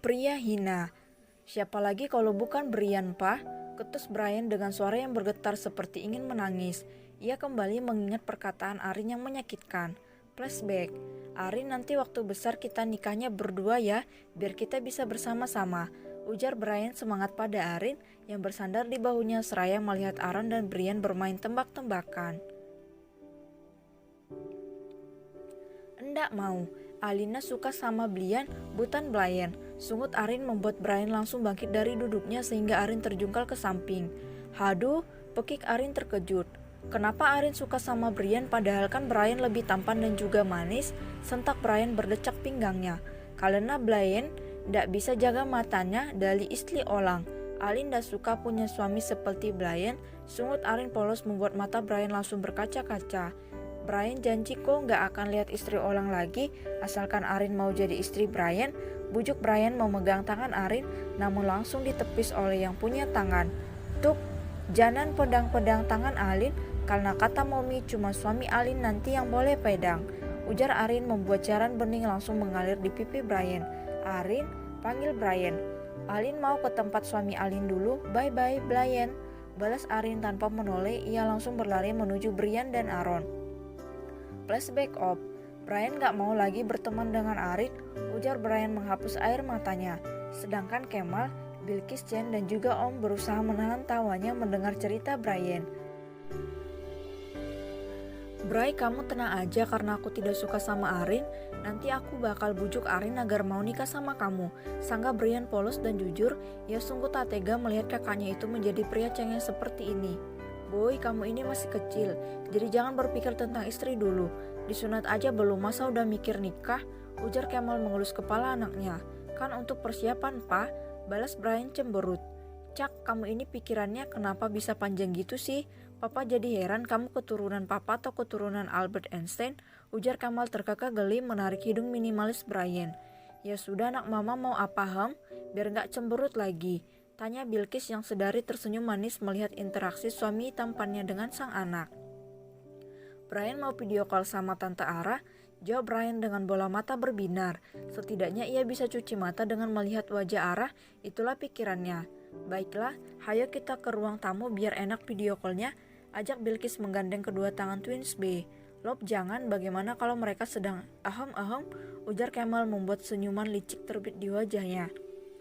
Pria hina. Siapa lagi kalau bukan Brian, Pak? Ketus Brian dengan suara yang bergetar seperti ingin menangis. Ia kembali mengingat perkataan Arin yang menyakitkan. Flashback. Arin, nanti waktu besar kita nikahnya berdua ya, biar kita bisa bersama-sama. Ujar Brian semangat pada Arin yang bersandar di bahunya seraya melihat Arin dan Brian bermain tembak-tembakan. Enggak mau. Alina suka sama Brian, bukan Brian. Sungut Arin membuat Brian langsung bangkit dari duduknya sehingga Arin terjungkal ke samping. Haduh, pekik Arin terkejut. Kenapa Arin suka sama Brian padahal kan Brian lebih tampan dan juga manis? Sentak Brian berdecak pinggangnya. Karena Brian ndak bisa jaga matanya dari istri orang. Alin ndak suka punya suami seperti Brian. Sungut Arin polos membuat mata Brian langsung berkaca-kaca. Brian janji kok nggak akan lihat istri orang lagi asalkan Arin mau jadi istri Brian. Bujuk Brian memegang tangan Arin namun langsung ditepis oleh yang punya tangan. Tuk, jangan pedang-pedang tangan Alin karena kata Mommy cuma suami Alin nanti yang boleh pedang. Ujar Arin membuat cairan bening langsung mengalir di pipi Brian. Arin, panggil Brian. Alin mau ke tempat suami Alin dulu, bye-bye Brian. Balas Arin tanpa menoleh, ia langsung berlari menuju Brian dan Aaron. Flashback up. Brian gak mau lagi berteman dengan Arin, ujar Brian menghapus air matanya. Sedangkan Kemal, Bilkis, Chen, dan juga Om berusaha menahan tawanya mendengar cerita Brian. Bray, kamu tenang aja karena aku tidak suka sama Arin. Nanti aku bakal bujuk Arin agar mau nikah sama kamu. Sangka Brian polos dan jujur, ia sungguh tak tega melihat kakaknya itu menjadi pria cengeng seperti ini. Boy, kamu ini masih kecil, jadi jangan berpikir tentang istri dulu. Disunat aja belum, masa udah mikir nikah? Ujar Kemal mengelus kepala anaknya. Kan untuk persiapan, Pak, balas Brian cemberut. Cak, kamu ini pikirannya kenapa bisa panjang gitu sih? Papa jadi heran kamu keturunan papa atau keturunan Albert Einstein? Ujar Kemal terkekeh geli menarik hidung minimalis Brian. Ya sudah anak mama mau apa biar gak cemberut lagi. Tanya Bilkis yang sedari tersenyum manis melihat interaksi suami tampannya dengan sang anak. Brian mau video call sama Tante Ara? Jawab Brian dengan bola mata berbinar. Setidaknya ia bisa cuci mata dengan melihat wajah Ara, itulah pikirannya. Baiklah, hayo kita ke ruang tamu biar enak video callnya. Ajak Bilkis menggandeng kedua tangan Twins B. Lob, jangan, bagaimana kalau mereka sedang ahem, ujar Kemal membuat senyuman licik terbit di wajahnya.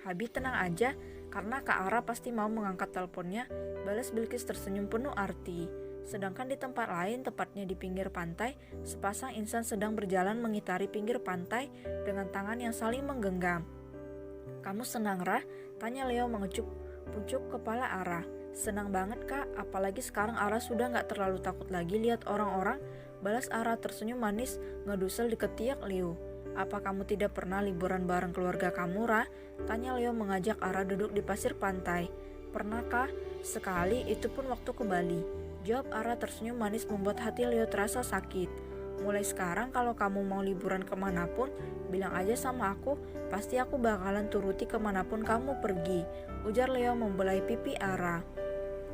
Habi tenang aja, karena Kak Ara pasti mau mengangkat teleponnya, balas Bilkis tersenyum penuh arti. Sedangkan di tempat lain, tepatnya di pinggir pantai, sepasang insan sedang berjalan mengitari pinggir pantai dengan tangan yang saling menggenggam. Kamu senang, Ra? Tanya Leo mengecup pucuk kepala Ara. Senang banget, Kak, apalagi sekarang Ara sudah gak terlalu takut lagi lihat orang-orang, balas Ara tersenyum manis ngedusel di ketiak Leo. Apa kamu tidak pernah liburan bareng keluarga kamu, Ra? Tanya Leo mengajak Ara duduk di pasir pantai. Pernahkah? Sekali, itu pun waktu ke Bali. Jawab Ara tersenyum manis membuat hati Leo terasa sakit. Mulai sekarang kalau kamu mau liburan kemanapun, bilang aja sama aku, pasti aku bakalan turuti kemanapun kamu pergi. Ujar Leo membelai pipi Ara.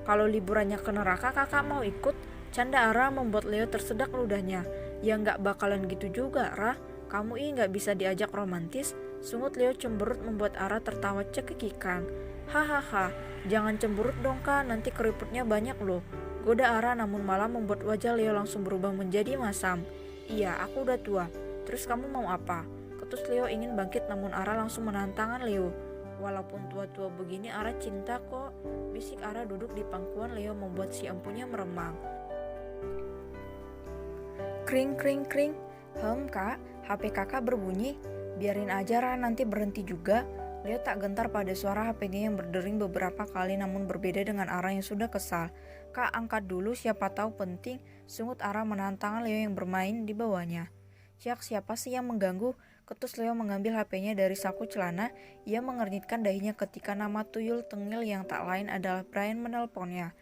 Kalau liburannya ke neraka kakak mau ikut? Canda Ara membuat Leo tersedak ludahnya. Ya nggak bakalan gitu juga, Ra. Kamu gak bisa diajak romantis? Sungut Leo cemberut membuat Ara tertawa cekikikan. Hahaha, jangan cemberut dong Kak, nanti keriputnya banyak loh. Goda Ara namun malah membuat wajah Leo langsung berubah menjadi masam. Iya, aku udah tua. Terus kamu mau apa? Ketus Leo ingin bangkit namun Ara langsung menahan tangan Leo. Walaupun tua-tua begini Ara cinta kok. Bisik Ara duduk di pangkuan Leo membuat si empunya meremang. Kring kring kring. Kak, HP kakak berbunyi. Biarin aja Ra, nanti berhenti juga. Leo tak gentar pada suara HP-nya yang berdering beberapa kali namun berbeda dengan Ara yang sudah kesal. Kak, angkat dulu, siapa tahu penting. Sungut Ara menahan tangan Leo yang bermain di bawahnya. Siapa sih yang mengganggu? Ketus Leo mengambil HP-nya dari saku celana. Ia mengernyitkan dahinya ketika nama tuyul tengil yang tak lain adalah Brian menelponnya.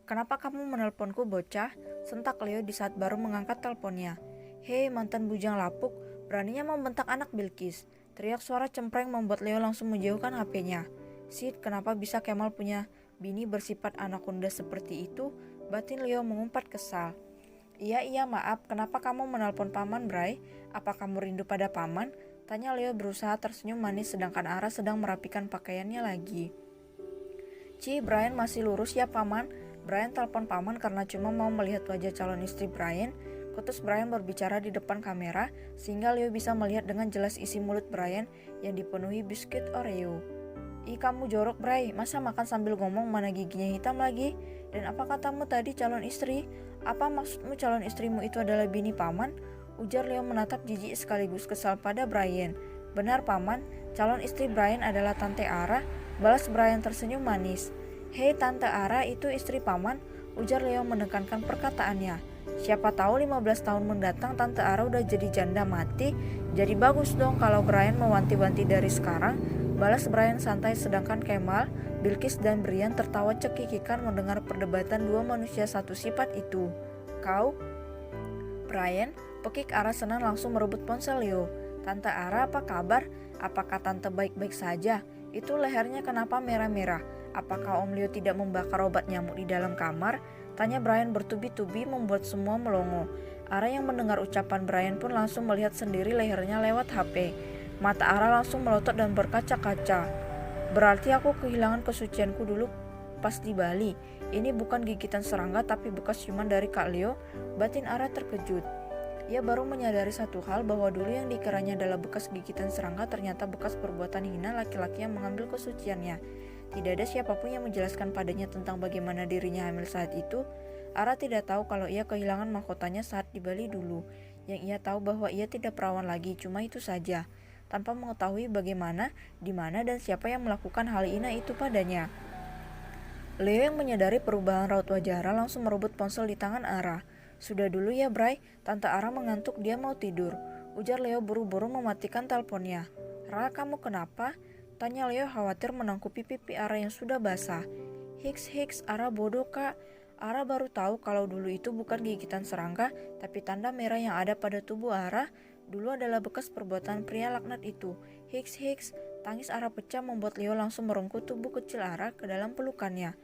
Kenapa kamu menelponku bocah? Sentak Leo di saat baru mengangkat teleponnya. Hei mantan bujang lapuk, beraninya membentak anak Bilkis. Teriak suara cempreng membuat Leo langsung menjauhkan HP-nya. Sid, kenapa bisa Kemal punya bini bersifat anakonda seperti itu? Batin Leo mengumpat kesal. Iya maaf, kenapa kamu menelpon paman Bray? Apa kamu rindu pada paman? Tanya Leo berusaha tersenyum manis sedangkan Ara sedang merapikan pakaiannya lagi. Brian masih lurus ya paman. Brian telepon paman karena cuma mau melihat wajah calon istri Brian. Terus Brian berbicara di depan kamera sehingga Leo bisa melihat dengan jelas isi mulut Brian yang dipenuhi biskuit Oreo. Ih kamu jorok Bray, masa makan sambil ngomong mana giginya hitam lagi? Dan apa katamu tadi calon istri? Apa maksudmu calon istrimu itu adalah bini paman? Ujar Leo menatap jijik sekaligus kesal pada Brian. Benar paman, calon istri Brian adalah Tante Ara, balas Brian tersenyum manis. Hei Tante Ara itu istri paman, ujar Leo menekankan perkataannya. Siapa tahu 15 tahun mendatang Tante Ara udah jadi janda mati, jadi bagus dong kalau Brian mewanti-wanti dari sekarang, balas Brian santai sedangkan Kemal, Bilkis dan Brian tertawa cekikikan mendengar perdebatan dua manusia satu sifat itu. Kau? Brian, pekik Ara senang langsung merebut ponsel Leo. Tante Ara apa kabar? Apakah tante baik-baik saja? Itu lehernya kenapa merah-merah? Apakah Om Leo tidak membakar obat nyamuk di dalam kamar? Tanya Brian bertubi-tubi membuat semua melongo. Ara yang mendengar ucapan Brian pun langsung melihat sendiri lehernya lewat HP. Mata Ara langsung melotot dan berkaca-kaca. Berarti aku kehilangan kesucianku dulu pas di Bali. Ini bukan gigitan serangga tapi bekas ciuman dari Kak Leo. Batin Ara terkejut. Ia baru menyadari satu hal bahwa dulu yang dikiranya adalah bekas gigitan serangga ternyata bekas perbuatan hina laki-laki yang mengambil kesuciannya. Tidak ada siapapun yang menjelaskan padanya tentang bagaimana dirinya hamil saat itu. Ara tidak tahu kalau ia kehilangan mahkotanya saat di Bali dulu. Yang ia tahu bahwa ia tidak perawan lagi, cuma itu saja. Tanpa mengetahui bagaimana, di mana dan siapa yang melakukan hal hina itu padanya. Leo yang menyadari perubahan raut wajah Ara langsung merebut ponsel di tangan Ara. Sudah dulu ya Bray, Tante Ara mengantuk dia mau tidur. Ujar Leo buru-buru mematikan teleponnya. Ra kamu kenapa? Tanya Leo khawatir menangkupi pipi Ara yang sudah basah. Hiks, Ara bodoh kak. Ara baru tahu kalau dulu itu bukan gigitan serangga, tapi tanda merah yang ada pada tubuh Ara dulu adalah bekas perbuatan pria laknat itu. Hiks, tangis Ara pecah membuat Leo langsung merengkuh tubuh kecil Ara ke dalam pelukannya.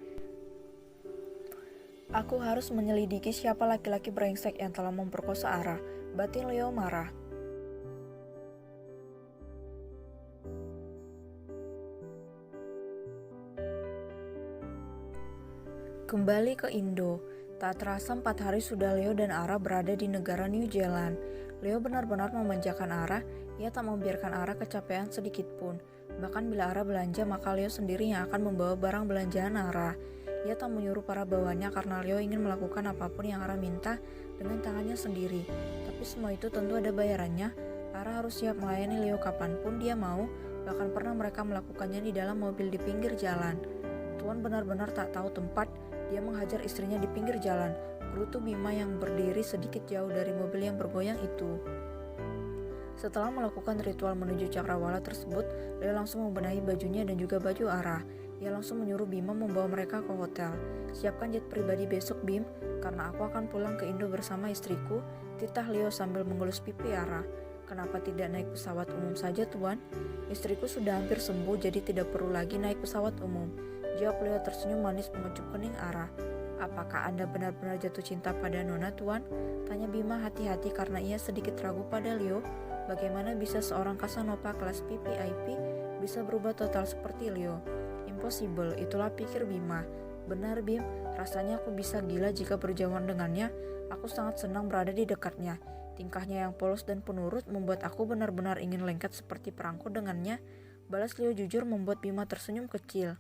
Aku harus menyelidiki siapa laki-laki brengsek yang telah memperkosa Ara. Batin Leo marah. Kembali ke Indo. Tak terasa 4 hari sudah Leo dan Ara berada di negara New Zealand. Leo benar-benar memanjakan Ara. Ia tak membiarkan Ara kecapean sedikit pun. Bahkan bila Ara belanja maka Leo sendiri yang akan membawa barang belanjaan Ara. Ia tak menyuruh para bawahannya karena Leo ingin melakukan apapun yang Ara minta dengan tangannya sendiri. Tapi semua itu tentu ada bayarannya. Ara harus siap melayani Leo kapanpun dia mau, bahkan pernah mereka melakukannya di dalam mobil di pinggir jalan. Tuan benar-benar tak tahu tempat, dia menghajar istrinya di pinggir jalan, gerutu Bima yang berdiri sedikit jauh dari mobil yang bergoyang itu. Setelah melakukan ritual menuju cakrawala tersebut, Leo langsung membenahi bajunya dan juga baju Ara. Ia langsung menyuruh Bima membawa mereka ke hotel. Siapkan jet pribadi besok Bim, karena aku akan pulang ke Indo bersama istriku, titah Leo sambil mengelus pipi Ara. Kenapa tidak naik pesawat umum saja tuan? Istriku sudah hampir sembuh jadi tidak perlu lagi naik pesawat umum. Jawab Leo tersenyum manis mengecup kening Ara. Apakah Anda benar-benar jatuh cinta pada Nona tuan? Tanya Bima hati-hati karena ia sedikit ragu pada Leo. Bagaimana bisa seorang Casanova kelas VVIP bisa berubah total seperti Leo? Impossible, itulah pikir Bima. Benar Bim, rasanya aku bisa gila jika berjauhan dengannya. Aku sangat senang berada di dekatnya. Tingkahnya yang polos dan penurut membuat aku benar-benar ingin lengket seperti perangko dengannya. Balas Leo jujur membuat Bima tersenyum kecil.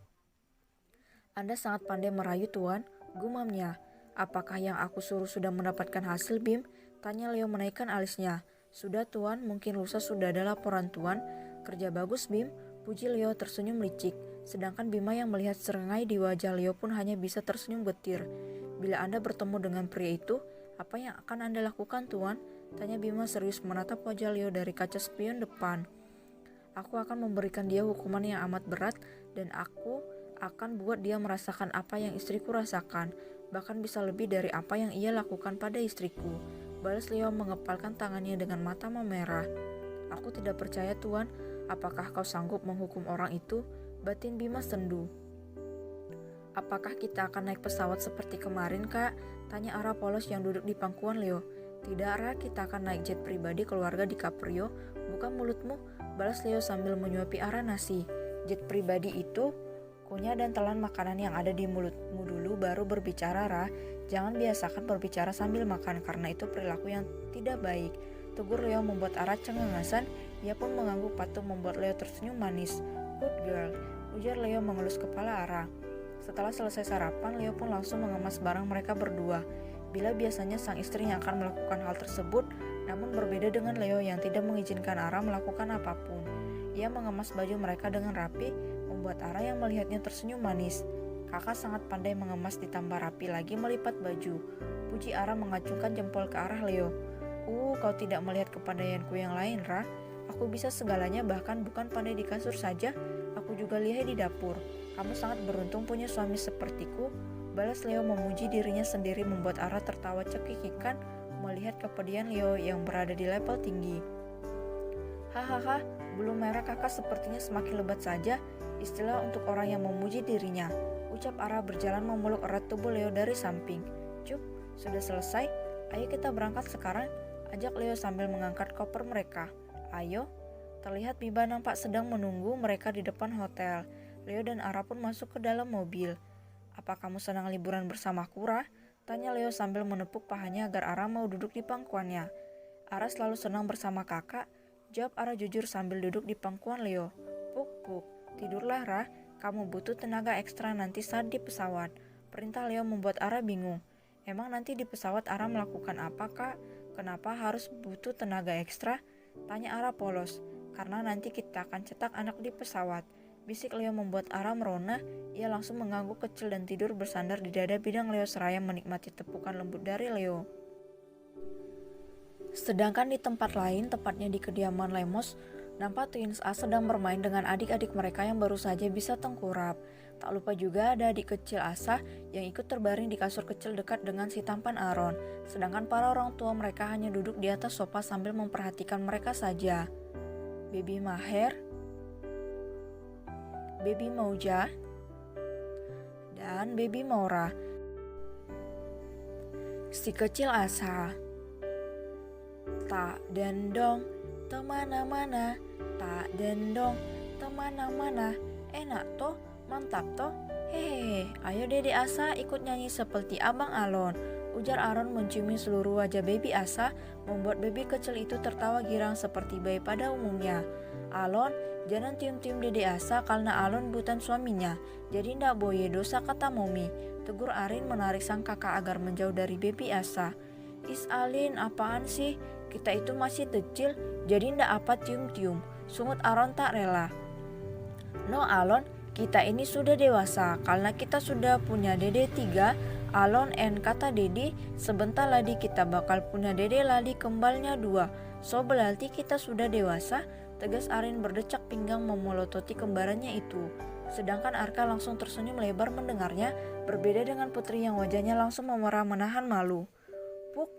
Anda sangat pandai merayu tuan, gumamnya. Apakah yang aku suruh sudah mendapatkan hasil Bim? Tanya Leo menaikkan alisnya. Sudah tuan, mungkin lusa sudah ada laporan tuan. Kerja bagus Bim, puji Leo tersenyum licik. Sedangkan Bima yang melihat serengai di wajah Leo pun hanya bisa tersenyum getir. Bila Anda bertemu dengan pria itu, apa yang akan Anda lakukan tuan? Tanya Bima serius menatap wajah Leo dari kaca spion depan. Aku akan memberikan dia hukuman yang amat berat dan aku akan buat dia merasakan apa yang istriku rasakan, bahkan bisa lebih dari apa yang ia lakukan pada istriku. Balas Leo mengepalkan tangannya dengan mata memerah. Aku tidak percaya tuan, apakah kau sanggup menghukum orang itu? Batin Bima sendu. Apakah kita akan naik pesawat seperti kemarin kak? Tanya Ara polos yang duduk di pangkuan Leo. Tidak, Ra, kita akan naik jet pribadi keluarga DiCaprio. Buka mulutmu, balas Leo sambil menyuapi Ara nasi. Jet pribadi itu, kunyah dan telan makanan yang ada di mulutmu dulu baru berbicara, Ra. Jangan biasakan berbicara sambil makan karena itu perilaku yang tidak baik. Tegur Leo membuat Ara cengengasan. Ia pun mengangguk patuh membuat Leo tersenyum manis. Good girl, ujar Leo mengelus kepala Ara. Setelah selesai sarapan, Leo pun langsung mengemas barang mereka berdua. Bila biasanya sang istri yang akan melakukan hal tersebut, namun berbeda dengan Leo yang tidak mengizinkan Ara melakukan apapun. Ia mengemas baju mereka dengan rapi, membuat Ara yang melihatnya tersenyum manis. Kakak sangat pandai mengemas ditambah rapi lagi melipat baju. Puji Ara mengacungkan jempol ke arah Leo. Kau tidak melihat kepandaianku yang lain, Ra. Aku bisa segalanya, bahkan bukan pandai di kasur saja, aku juga lihai di dapur. Kamu sangat beruntung punya suami sepertiku. Balas Leo memuji dirinya sendiri membuat Ara tertawa cekikikan melihat kepedihan Leo yang berada di level tinggi. Hahaha, bulu merah kakak sepertinya semakin lebat saja, istilah untuk orang yang memuji dirinya. Ucap Ara berjalan memeluk erat tubuh Leo dari samping. Cuk, sudah selesai, ayo kita berangkat sekarang, ajak Leo sambil mengangkat koper mereka. Ayo, terlihat Biba nampak sedang menunggu mereka di depan hotel. Leo dan Ara pun masuk ke dalam mobil. Apa kamu senang liburan bersamaku, Ra? Tanya Leo sambil menepuk pahanya agar Ara mau duduk di pangkuannya. Ara selalu senang bersama kakak, jawab Ara jujur sambil duduk di pangkuan Leo. Puk, tidurlah, Ra. Kamu butuh tenaga ekstra nanti saat di pesawat. Perintah Leo membuat Ara bingung. Emang nanti di pesawat Ara melakukan apa, Kak? Kenapa harus butuh tenaga ekstra? Tanya Ara polos. Karena nanti kita akan cetak anak di pesawat. Bisik Leo membuat Ara merona. Ia langsung mengangguk kecil dan tidur bersandar di dada bidang Leo seraya menikmati tepukan lembut dari Leo. Sedangkan di tempat lain, tepatnya di kediaman Lemos, nampak Twins A sedang bermain dengan adik-adik mereka yang baru saja bisa tengkurap. Tak lupa juga ada adik kecil Asa yang ikut terbaring di kasur kecil dekat dengan si tampan Aaron. Sedangkan para orang tua mereka hanya duduk di atas sofa sambil memperhatikan mereka saja. Baby Maher, Baby Mauja, dan Baby Maura. Si kecil Asa. Tak dendong, temana-mana. Tak dendong, temana-mana. Enak toh, mantap toh. Hehehe, ayo Dede Asa ikut nyanyi seperti Abang Alon. Ujar Aaron menciumi seluruh wajah baby Asa, membuat baby kecil itu tertawa girang seperti bayi pada umumnya. Alon, jangan tium-tium Dede Asa karena Alon bukan suaminya. Jadi ndak boleh dosa kata Momi. Tegur Arin menarik sang kakak agar menjauh dari baby Asa. Is Alin, apaan sih? Kita itu masih kecil, jadi ndak apa tium-tium. Sungut Aaron tak rela. No Alon, kita ini sudah dewasa, karena kita sudah punya dede 3, Alon and kata Dede, sebentar lagi kita bakal punya dede lagi kembalnya 2. So berarti kita sudah dewasa, tegas Arin berdecak pinggang memelototi kembarannya itu. Sedangkan Arka langsung tersenyum lebar mendengarnya, berbeda dengan Putri yang wajahnya langsung memerah menahan malu. Puk,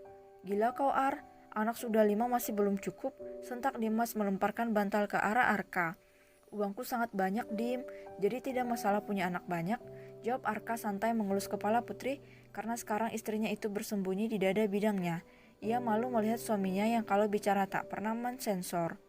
gila kau Ar, anak sudah 5 masih belum cukup, sentak Dimas melemparkan bantal ke arah Arka. Uangku sangat banyak, Dim, jadi tidak masalah punya anak banyak, jawab Arka santai mengelus kepala Putri karena sekarang istrinya itu bersembunyi di dada bidangnya. Ia malu melihat suaminya yang kalau bicara tak pernah mensensor.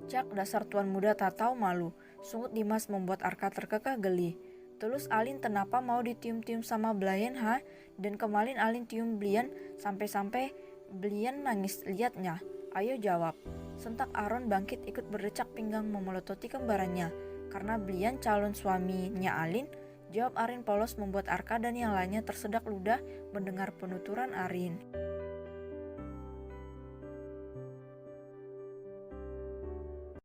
Cak, dasar tuan muda tak tahu malu, sungut Dimas membuat Arka terkekeh geli. Terus Alin kenapa mau ditium-tium sama Blian, ha? Dan kemarin Alin tium Blian sampai-sampai Blian nangis liatnya. Ayo jawab. Sentak Aaron bangkit ikut berdecak pinggang memelototi kembarannya. Karena Blian calon suaminya Alin, jawab Arin polos membuat Arka dan yang lainnya tersedak ludah mendengar penuturan Arin.